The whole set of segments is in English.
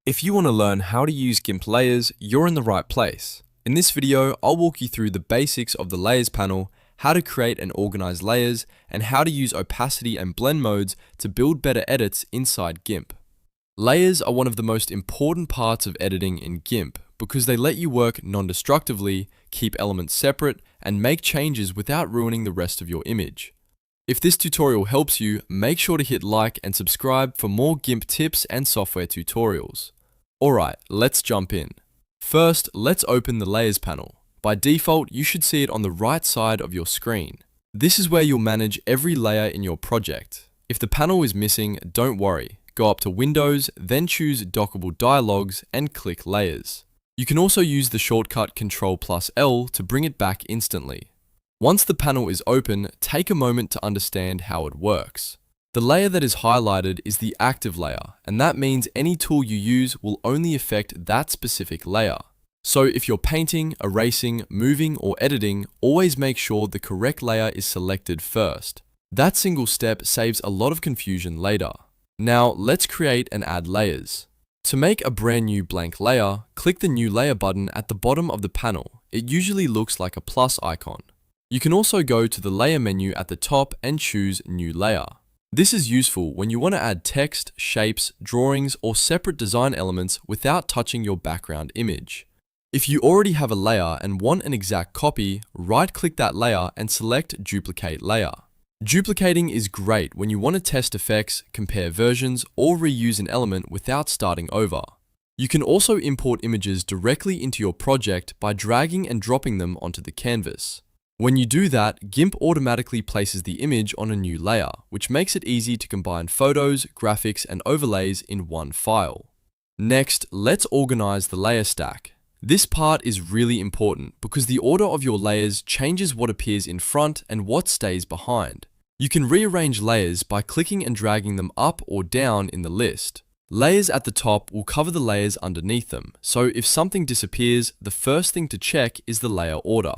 If you want to learn how to use GIMP layers, you're in the right place. In this video, I'll walk you through the basics of the Layers panel, how to create and organize layers, and how to use opacity and blend modes to build better edits inside GIMP. Layers are one of the most important parts of editing in GIMP because they let you work non-destructively, keep elements separate, and make changes without ruining the rest of your image. If this tutorial helps you, make sure to hit like and subscribe for more GIMP tips and software tutorials. Alright, let's jump in. First, let's open the Layers panel. By default, you should see it on the right side of your screen. This is where you'll manage every layer in your project. If the panel is missing, don't worry. Go up to Windows, then choose Dockable Dialogues and click Layers. You can also use the shortcut Ctrl+L to bring it back instantly. Once the panel is open, take a moment to understand how it works. The layer that is highlighted is the active layer, and that means any tool you use will only affect that specific layer. So if you're painting, erasing, moving, or editing, always make sure the correct layer is selected first. That single step saves a lot of confusion later. Now let's create and add layers. To make a brand new blank layer, click the New Layer button at the bottom of the panel. It usually looks like a plus icon. You can also go to the Layer menu at the top and choose New Layer. This is useful when you want to add text, shapes, drawings, or separate design elements without touching your background image. If you already have a layer and want an exact copy, right-click that layer and select Duplicate Layer. Duplicating is great when you want to test effects, compare versions, or reuse an element without starting over. You can also import images directly into your project by dragging and dropping them onto the canvas. When you do that, GIMP automatically places the image on a new layer, which makes it easy to combine photos, graphics, and overlays in one file. Next, let's organize the layer stack. This part is really important because the order of your layers changes what appears in front and what stays behind. You can rearrange layers by clicking and dragging them up or down in the list. Layers at the top will cover the layers underneath them, so if something disappears, the first thing to check is the layer order.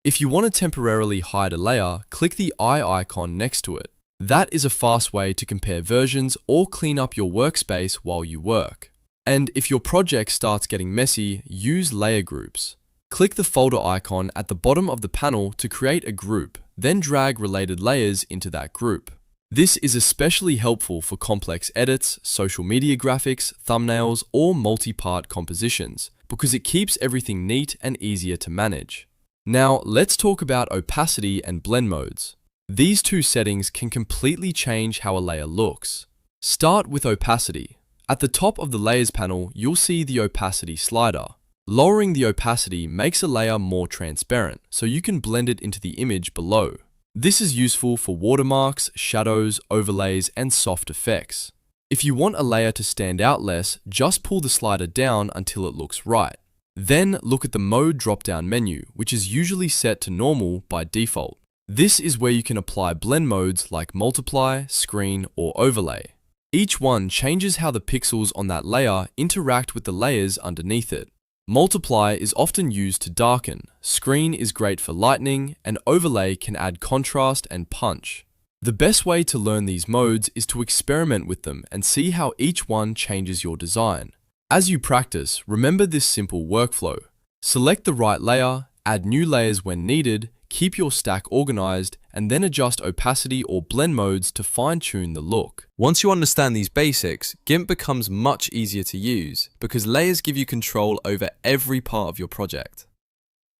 If you want to temporarily hide a layer, click the eye icon next to it. That is a fast way to compare versions or clean up your workspace while you work. And if your project starts getting messy, use layer groups. Click the folder icon at the bottom of the panel to create a group, then drag related layers into that group. This is especially helpful for complex edits, social media graphics, thumbnails, or multi-part compositions, because it keeps everything neat and easier to manage. Now, let's talk about opacity and blend modes. These two settings can completely change how a layer looks. Start with opacity. At the top of the Layers panel, you'll see the opacity slider. Lowering the opacity makes a layer more transparent, so you can blend it into the image below. This is useful for watermarks, shadows, overlays, and soft effects. If you want a layer to stand out less, just pull the slider down until it looks right. Then look at the Mode drop-down menu, which is usually set to normal by default. This is where you can apply blend modes like multiply, screen, or overlay. Each one changes how the pixels on that layer interact with the layers underneath it. Multiply is often used to darken, screen is great for lightening, and overlay can add contrast and punch. The best way to learn these modes is to experiment with them and see how each one changes your design. As you practice, remember this simple workflow. Select the right layer, add new layers when needed, keep your stack organized, and then adjust opacity or blend modes to fine-tune the look. Once you understand these basics, GIMP becomes much easier to use because layers give you control over every part of your project.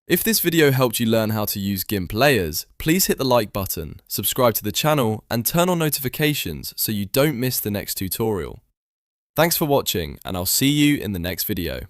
If this video helped you learn how to use GIMP layers, please hit the like button, subscribe to the channel, and turn on notifications so you don't miss the next tutorial. Thanks for watching, and I'll see you in the next video.